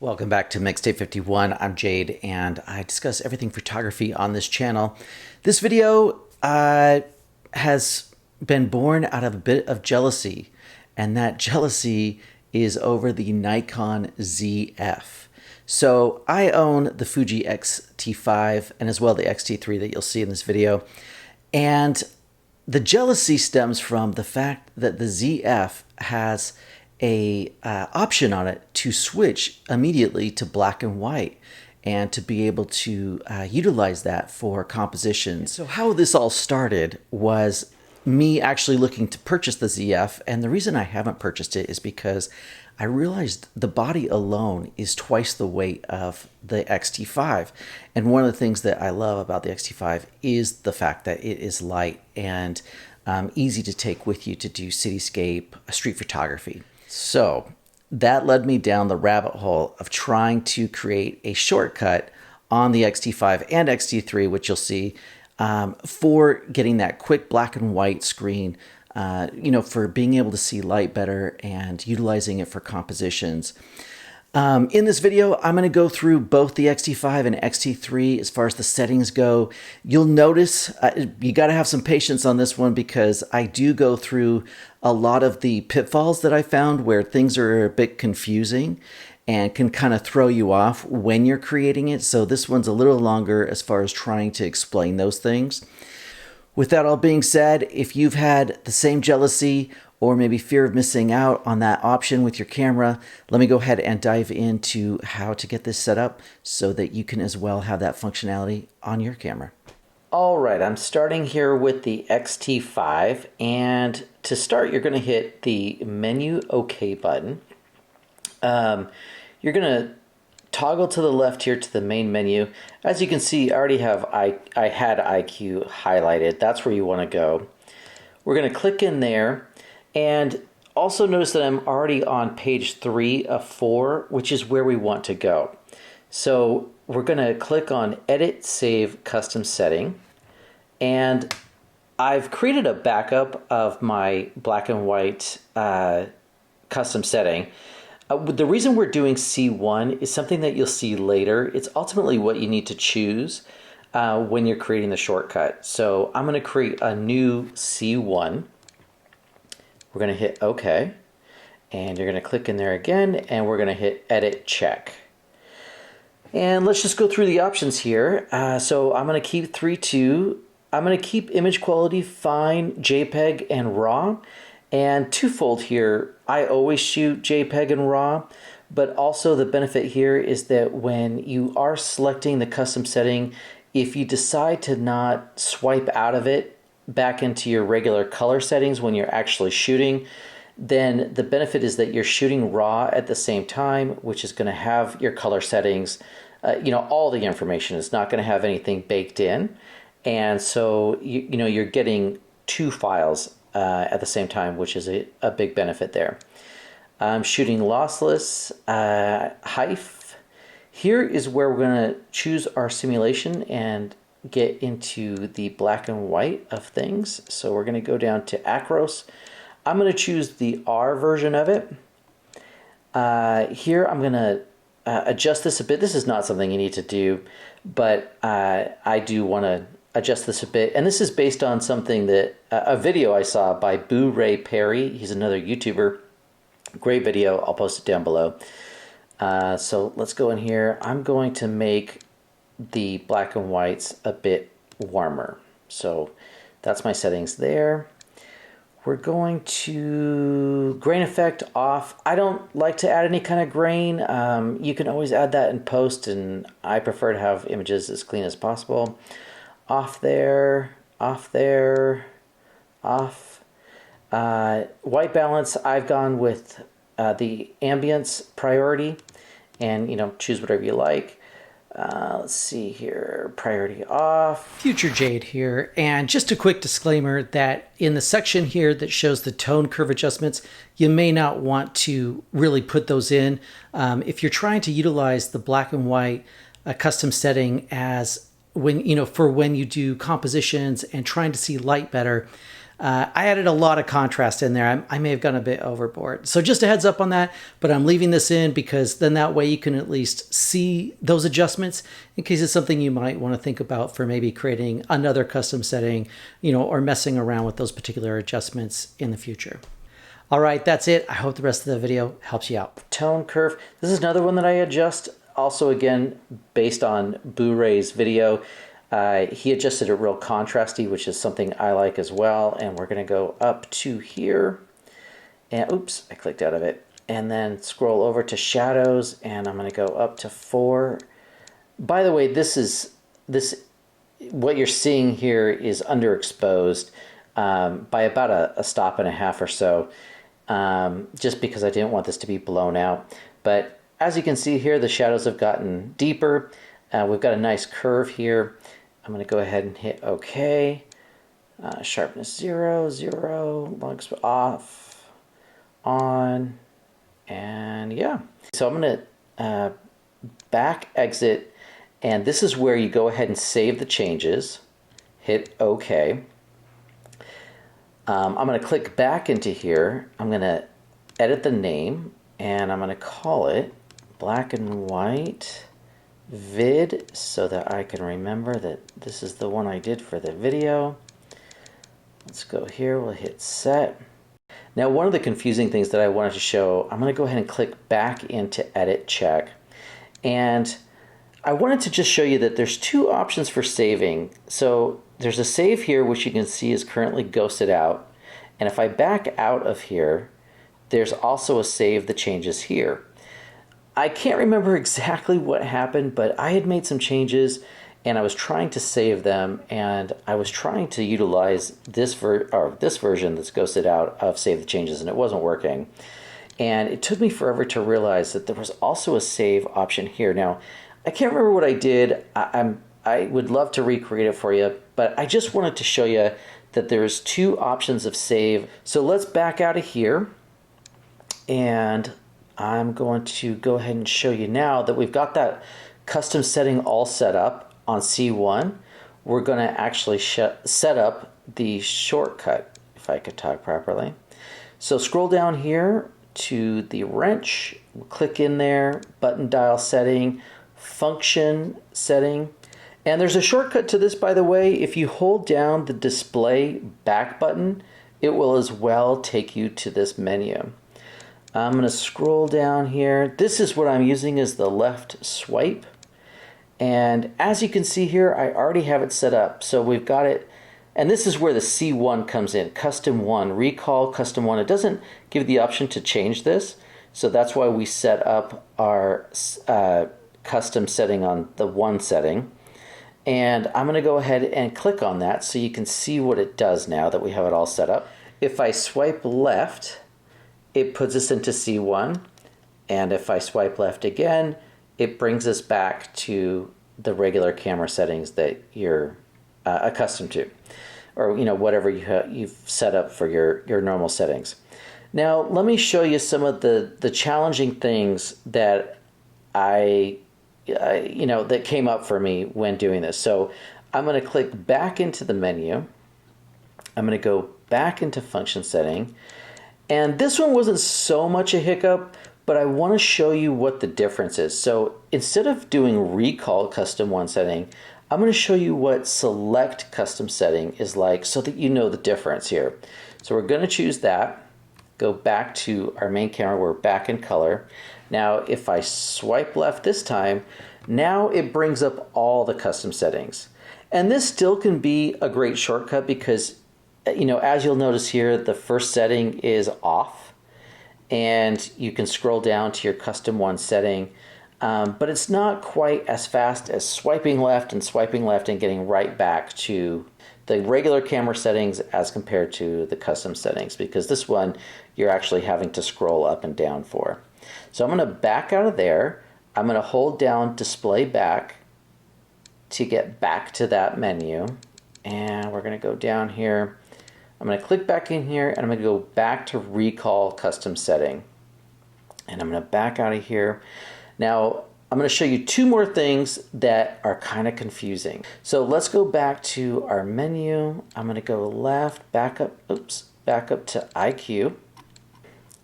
Welcome back to Mixtape 51. I'm Jade, and I discuss everything photography on this channel. This video has been born out of a bit of jealousy, and that jealousy is over the Nikon ZF. So I own the Fuji X-T5 and as well the X-T3 that you'll see in this video. And the jealousy stems from the fact that the ZF has a option on it to switch immediately to black and white and to be able to utilize that for compositions. So how this all started was me actually looking to purchase the ZF, and the reason I haven't purchased it is because I realized the body alone is twice the weight of the X-T5. And one of the things that I love about the X-T5 is the fact that it is light and easy to take with you to do cityscape, street photography. So that led me down the rabbit hole of trying to create a shortcut on the X-T5 and X-T3, which you'll see, for getting that quick black and white screen, for being able to see light better and utilizing it for compositions. In this video, I'm going to go through both the X-T5 and X-T3 as far as the settings go. You'll notice you got to have some patience on this one because I do go through a lot of the pitfalls that I found where things are a bit confusing and can kind of throw you off when you're creating it. So this one's a little longer as far as trying to explain those things. With that all being said, if you've had the same jealousy or maybe fear of missing out on that option with your camera, let me go ahead and dive into how to get this set up so that you can as well have that functionality on your camera. All right, I'm starting here with the X-T5, and to start, you're going to hit the menu OK button. You're going to toggle to the left here to the main menu. As you can see, I already have I had IQ highlighted. That's where you want to go. We're going to click in there, and also notice that I'm already on page 3 of 4, which is where we want to go. So we're going to click on Edit, Save, Custom Setting, and I've created a backup of my black and white custom setting. The reason we're doing C1 is something that you'll see later. It's ultimately what you need to choose when you're creating the shortcut. So I'm going to create a new C1. We're going to hit OK, and you're going to click in there again, and we're going to hit Edit, Check. And let's just go through the options here. So I'm going to keep 3.2. I'm going to keep image quality fine, JPEG, and RAW. And twofold here, I always shoot JPEG and RAW, but also the benefit here is that when you are selecting the custom setting, if you decide to not swipe out of it back into your regular color settings when you're actually shooting, then the benefit is that you're shooting RAW at the same time, which is going to have your color settings, all the information. It's not going to have anything baked in. And so, you're getting two files at the same time, which is a big benefit there. I'm shooting lossless, HEIF. Here is where we're going to choose our simulation and get into the black and white of things. So we're going to go down to Acros. I'm going to choose the R version of it. Here I'm going to adjust this a bit. This is not something you need to do, but I do want to adjust this a bit. And this is based on something that a video I saw by Boo Ray Perry. He's another YouTuber. Great video. I'll post it down below. So let's go in here. I'm going to make the black and whites a bit warmer. So that's my settings there. We're going to grain effect off. I don't like to add any kind of grain. You can always add that in post, and I prefer to have images as clean as possible. Off there, off there, off. White balance, I've gone with the ambience priority, and choose whatever you like. Let's see here, priority off. Future Jade here, and just a quick disclaimer that in the section here that shows the tone curve adjustments, you may not want to really put those in. If you're trying to utilize the black and white custom setting as when you do compositions and trying to see light better, I added a lot of contrast in there. I may have gone a bit overboard. So just a heads up on that, but I'm leaving this in because then that way you can at least see those adjustments in case it's something you might want to think about for maybe creating another custom setting, or messing around with those particular adjustments in the future. All right, that's it. I hope the rest of the video helps you out. Tone curve. This is another one that I adjust. Also, again, based on Blu-ray's video. He adjusted it real contrasty, which is something I like as well. And we're going to go up to here. And oops, I clicked out of it. And then scroll over to shadows, and I'm going to go up to 4. By the way, what you're seeing here is underexposed by about a stop and a half or so. Just because I didn't want this to be blown out. But as you can see here, the shadows have gotten deeper. We've got a nice curve here. I'm going to go ahead and hit OK. Sharpness 0, 0, lugs off, on, and yeah. So I'm going to back exit, and this is where you go ahead and save the changes. Hit OK. I'm going to click back into here. I'm going to edit the name, and I'm going to call it black and white vid so that I can remember that this is the one I did for the video. Let's go here, we'll hit set. Now, one of the confusing things that I wanted to show, I'm going to go ahead and click back into edit check. And I wanted to just show you that there's 2 options for saving. So there's a save here, which you can see is currently ghosted out. And if I back out of here, there's also a save the changes here. I can't remember exactly what happened, but I had made some changes and I was trying to save them, and I was trying to utilize this version that's ghosted out of save the changes, and it wasn't working. And it took me forever to realize that there was also a save option here. Now, I can't remember what I did. I would love to recreate it for you, but I just wanted to show you that there's 2 options of save. So let's back out of here, and I'm going to go ahead and show you now that we've got that custom setting all set up on C1. We're going to actually set up the shortcut, if I could talk properly. So scroll down here to the wrench, we'll click in there, button dial setting, function setting. And there's a shortcut to this, by the way. If you hold down the display back button, it will as well take you to this menu. I'm going to scroll down here. This is what I'm using as the left swipe. And as you can see here, I already have it set up. So we've got it, and this is where the C1 comes in, custom 1, recall custom 1. It doesn't give the option to change this. So that's why we set up our custom setting on the 1 setting. And I'm going to go ahead and click on that so you can see what it does now that we have it all set up. If I swipe left, it puts us into C1, and if I swipe left again, it brings us back to the regular camera settings that you're accustomed to, or whatever you've set up for your normal settings. Now let me show you some of the challenging things that that came up for me when doing this. So I'm going to click back into the menu. I'm going to go back into function setting. And this one wasn't so much a hiccup, but I want to show you what the difference is. So instead of doing recall custom 1 setting, I'm going to show you what select custom setting is like so that you know the difference here. So we're going to choose that, go back to our main camera, we're back in color. Now if I swipe left this time, now it brings up all the custom settings. And this still can be a great shortcut because as you'll notice here, the first setting is off, and you can scroll down to your custom 1 setting, but it's not quite as fast as swiping left and getting right back to the regular camera settings as compared to the custom settings, because this one you're actually having to scroll up and down for. So I'm going to back out of there. I'm going to hold down display back to get back to that menu, and we're going to go down here. I'm going to click back in here, and I'm going to go back to recall custom setting, and I'm going to back out of here. Now I'm going to show you two more things that are kind of confusing. So let's go back to our menu. I'm going to go left, back up to IQ.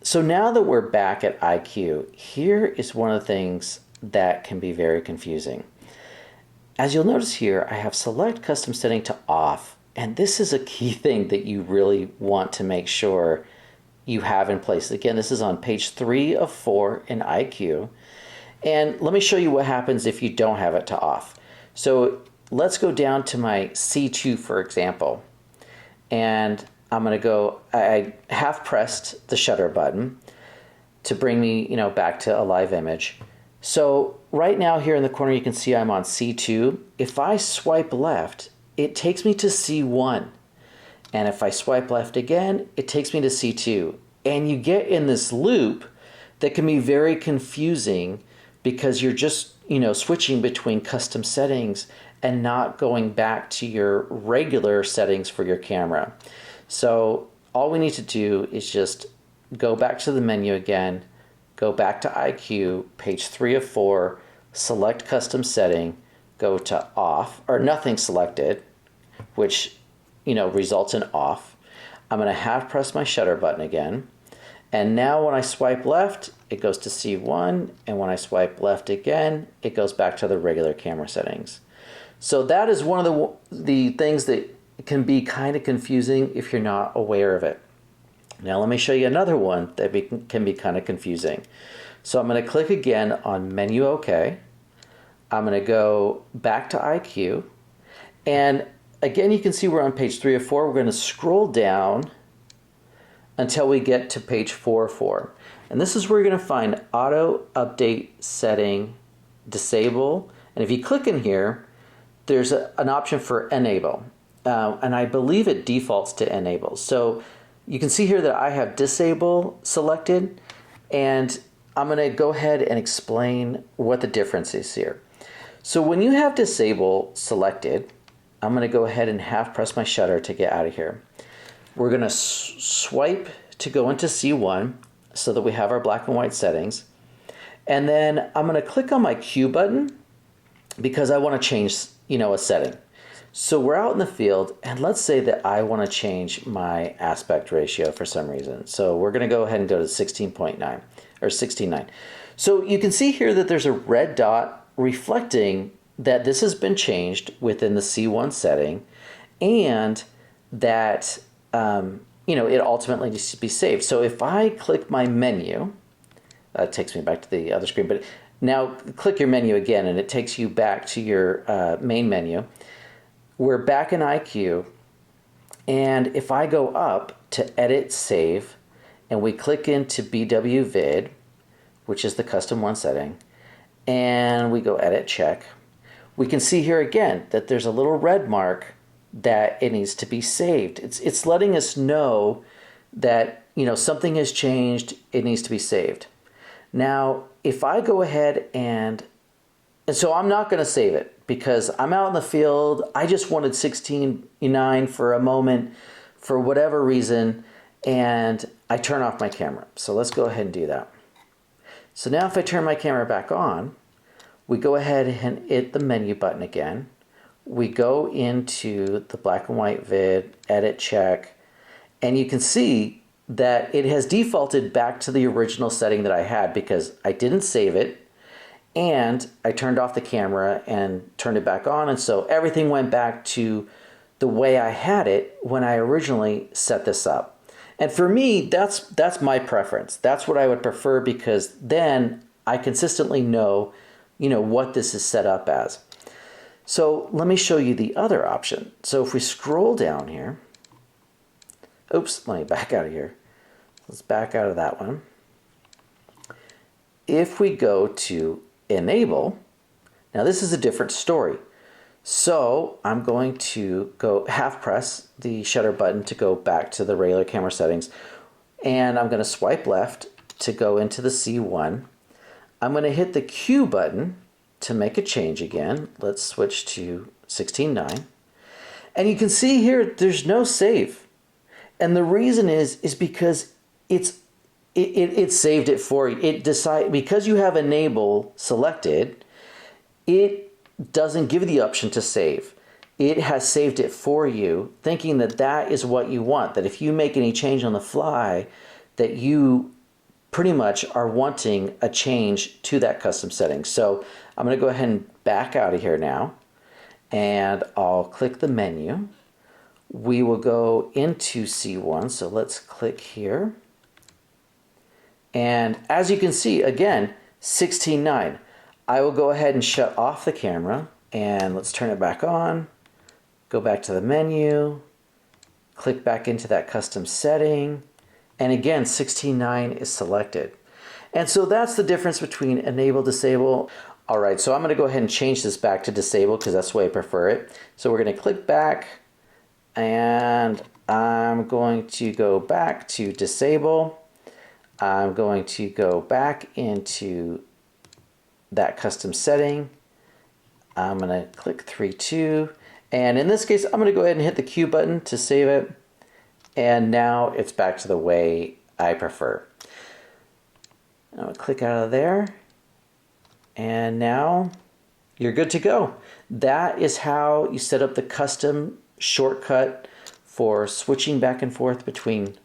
So now that we're back at IQ, here is one of the things that can be very confusing. As you'll notice here, I have select custom setting to off, and this is a key thing that you really want to make sure you have in place. Again, this is on page 3 of 4 in IQ. And let me show you what happens if you don't have it to off. So let's go down to my C2, for example. And I'm going to go, I have pressed the shutter button to bring me, back to a live image. So right now here in the corner, you can see I'm on C2. If I swipe left, it takes me to C1. And if I swipe left again, it takes me to C2. And you get in this loop that can be very confusing because you're just, switching between custom settings and not going back to your regular settings for your camera. So all we need to do is just go back to the menu again, go back to IQ, page 3 of 4, select custom setting, go to off, or nothing selected, which results in off. I'm going to half press my shutter button again. And now when I swipe left, it goes to C1, and when I swipe left again, it goes back to the regular camera settings. So that is one of the things that can be kind of confusing if you're not aware of it. Now let me show you another one that can be kind of confusing. So I'm going to click again on menu OK. I'm going to go back to IQ. And again, you can see we're on page 3 of 4. We're going to scroll down until we get to page 4 of 4. And this is where you're going to find auto update setting disable. And if you click in here, there's an option for enable. And I believe it defaults to enable. So you can see here that I have disable selected, and I'm going to go ahead and explain what the difference is here. So when you have disable selected, I'm going to go ahead and half press my shutter to get out of here. We're going to swipe to go into C1 so that we have our black and white settings. And then I'm going to click on my Q button because I want to change, a setting. So we're out in the field, and let's say that I want to change my aspect ratio for some reason. So we're going to go ahead and go to 16.9 or 16.9. So you can see here that there's a red dot reflecting that this has been changed within the C1 setting, and that it ultimately needs to be saved. So if I click my menu, that takes me back to the other screen, but now click your menu again, and it takes you back to your main menu. We're back in IQ, and if I go up to Edit Save, and we click into BW Vid, which is the custom one setting, and we go Edit Check, we can see here again that there's a little red mark that it needs to be saved. It's letting us know that something has changed, it needs to be saved. Now, if I go ahead and so I'm not going to save it because I'm out in the field. I just wanted 16.9 for a moment for whatever reason, and I turn off my camera. So let's go ahead and do that. So now if I turn my camera back on, we go ahead and hit the menu button again. We go into the black and white vid, edit check, and you can see that it has defaulted back to the original setting that I had because I didn't save it, and I turned off the camera and turned it back on, and so everything went back to the way I had it when I originally set this up. And for me, that's my preference. That's what I would prefer because then I consistently know, what this is set up as. So let me show you the other option. So if we scroll down here, oops, let me back out of here. Let's back out of that one. If we go to enable, now this is a different story. So I'm going to go half press the shutter button to go back to the regular camera settings, and I'm going to swipe left to go into the C1. I'm going to hit the Q button to make a change again. Let's switch to 16.9. And you can see here there's no save. And the reason is because it's it saved it for you. Because you have enable selected, it doesn't give you the option to save. It has saved it for you, thinking that that is what you want, that if you make any change on the fly, that you pretty much are wanting a change to that custom setting. So I'm going to go ahead and back out of here now, and I'll click the menu. We will go into C1, so let's click here. And as you can see, again, 16:9. I will go ahead and shut off the camera, and let's turn it back on. Go back to the menu, click back into that custom setting, and again, 16:9 is selected. And so that's the difference between enable, disable. All right, so I'm going to go ahead and change this back to disable because that's the way I prefer it. So we're going to click back, and I'm going to go back to disable. I'm going to go back into that custom setting. I'm going to click 3.2, and in this case I'm going to go ahead and hit the Q button to save it, and now it's back to the way I prefer. I'm going to click out of there, and now you're good to go. That is how you set up the custom shortcut for switching back and forth between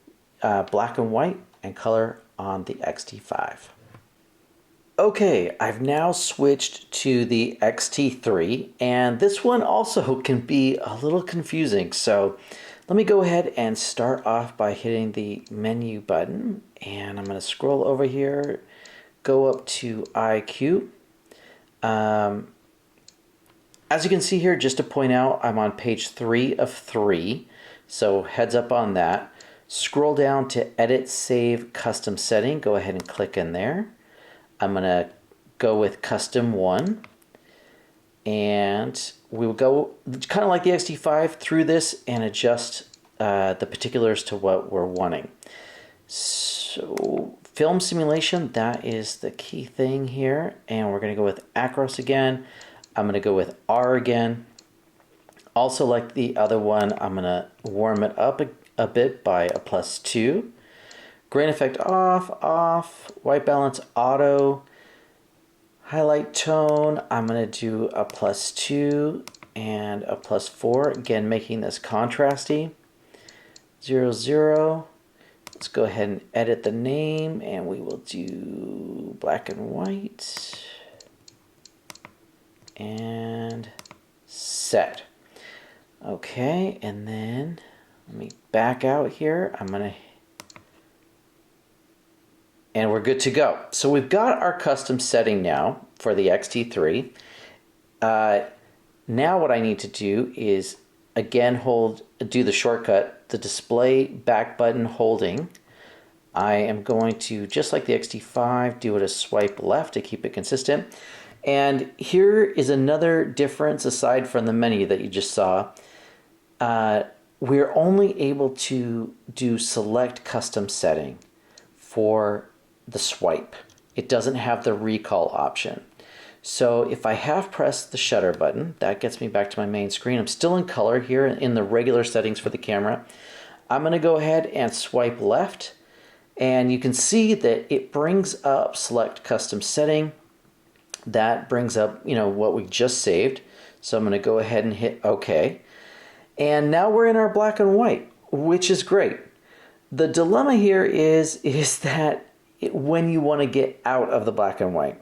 black and white and color on the X-T5. Okay, I've now switched to the X-T3, and this one also can be a little confusing. So let me go ahead and start off by hitting the menu button, and I'm going to scroll over here, go up to IQ. As you can see here, just to point out, I'm on page 3 of 3, so heads up on that. Scroll down to Edit, Save, Custom Setting. Go ahead and click in there. I'm going to go with Custom 1. And we will go kind of like the X-T5 through this and adjust the particulars to what we're wanting. So film simulation, that is the key thing here. And we're going to go with Acros again. I'm going to go with R again. Also, like the other one, I'm going to warm it up a bit by a +2. Grain effect off, off. White balance auto. Highlight tone, I'm going to do a +2 and a +4. Again, making this contrasty. 0, 0. Let's go ahead and edit the name, and we will do black and white. And set. Okay, and then let me back out here. And we're good to go. So we've got our custom setting now for the X-T3. Now what I need to do is, again, do the shortcut, the display back button holding. I am going to, just like the X-T5, do it a swipe left to keep it consistent. And here is another difference aside from the menu that you just saw. We're only able to do select custom setting for the swipe. It doesn't have the recall option. So if I have pressed the shutter button, that gets me back to my main screen. I'm still in color here in the regular settings for the camera. I'm going to go ahead and swipe left, and you can see that it brings up select custom setting. That brings up, what we just saved. So I'm going to go ahead and hit OK. And now we're in our black and white, which is great. The dilemma here is that when you want to get out of the black and white.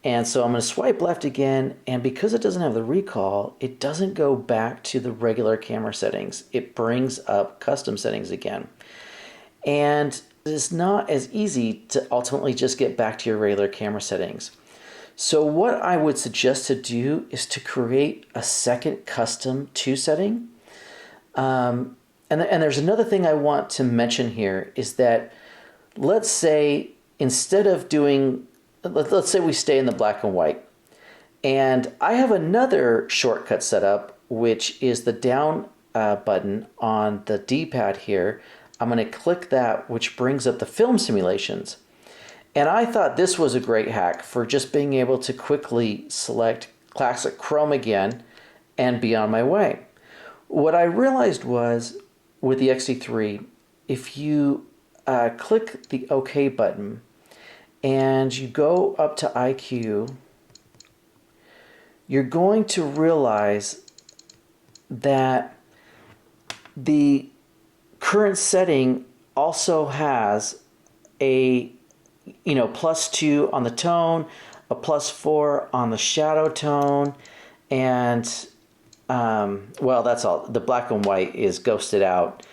And so I'm going to swipe left again, and because it doesn't have the recall, it doesn't go back to the regular camera settings. It brings up custom settings again. And it's not as easy to ultimately just get back to your regular camera settings. So what I would suggest to do is to create a second custom 2 setting. And there's another thing I want to mention here is that, let's say instead of let's say we stay in the black and white, and I have another shortcut set up, which is the down button on the D-pad here. I'm going to click that, which brings up the film simulations. And I thought this was a great hack for just being able to quickly select classic chrome again and be on my way. What I realized was with the X-T3, if you click the OK button and you go up to IQ, you're going to realize that the current setting also has a +2 on the tone, a +4 on the shadow tone, and well, that's all. The black and white is ghosted out,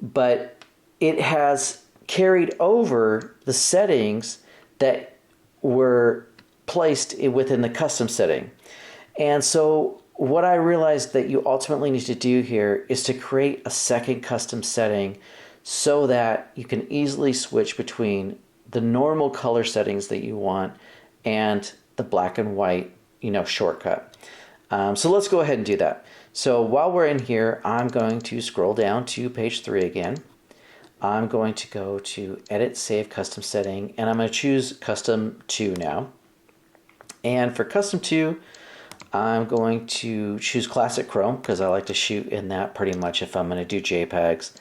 but it has carried over the settings that were placed within the custom setting. And so what I realized that you ultimately need to do here is to create a second custom setting so that you can easily switch between the normal color settings that you want and the black and white, shortcut. So let's go ahead and do that. So while we're in here, I'm going to scroll down to page 3 again. I'm going to go to Edit, Save Custom Setting, and I'm going to choose Custom 2 now. And for Custom 2, I'm going to choose Classic Chrome because I like to shoot in that pretty much if I'm going to do JPEGs.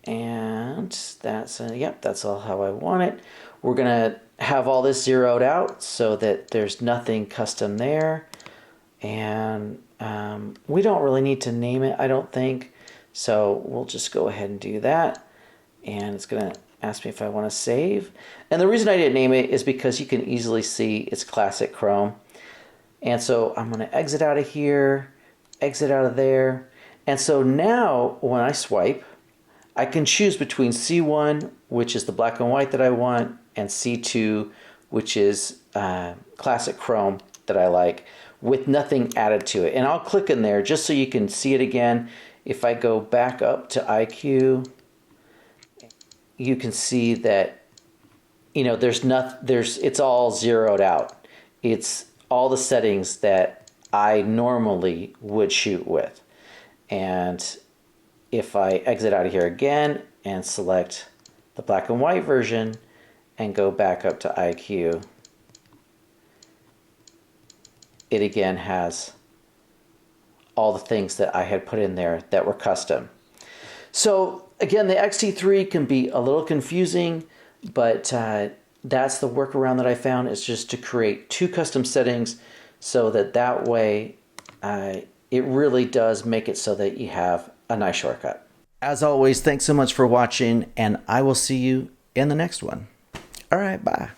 And that's, yep, that's all how I want it. We're going to have all this zeroed out so that there's nothing custom there. And we don't really need to name it, I don't think. So we'll just go ahead and do that. And it's going to ask me if I want to save. And the reason I didn't name it is because you can easily see it's Classic Chrome. And so I'm going to exit out of here, exit out of there. And so now when I swipe, I can choose between C1, which is the black and white that I want, and C2, which is Classic Chrome that I like, with nothing added to it. And I'll click in there just so you can see it again. If I go back up to IQ, you can see that it's all zeroed out. It's all the settings that I normally would shoot with. And if I exit out of here again and select the black and white version and go back up to IQ, it again has all the things that I had put in there that were custom. So again, the X-T3 can be a little confusing, but that's the workaround that I found, is just to create 2 custom settings so that way it really does make it so that you have a nice shortcut. As always, thanks so much for watching, and I will see you in the next one. All right, bye.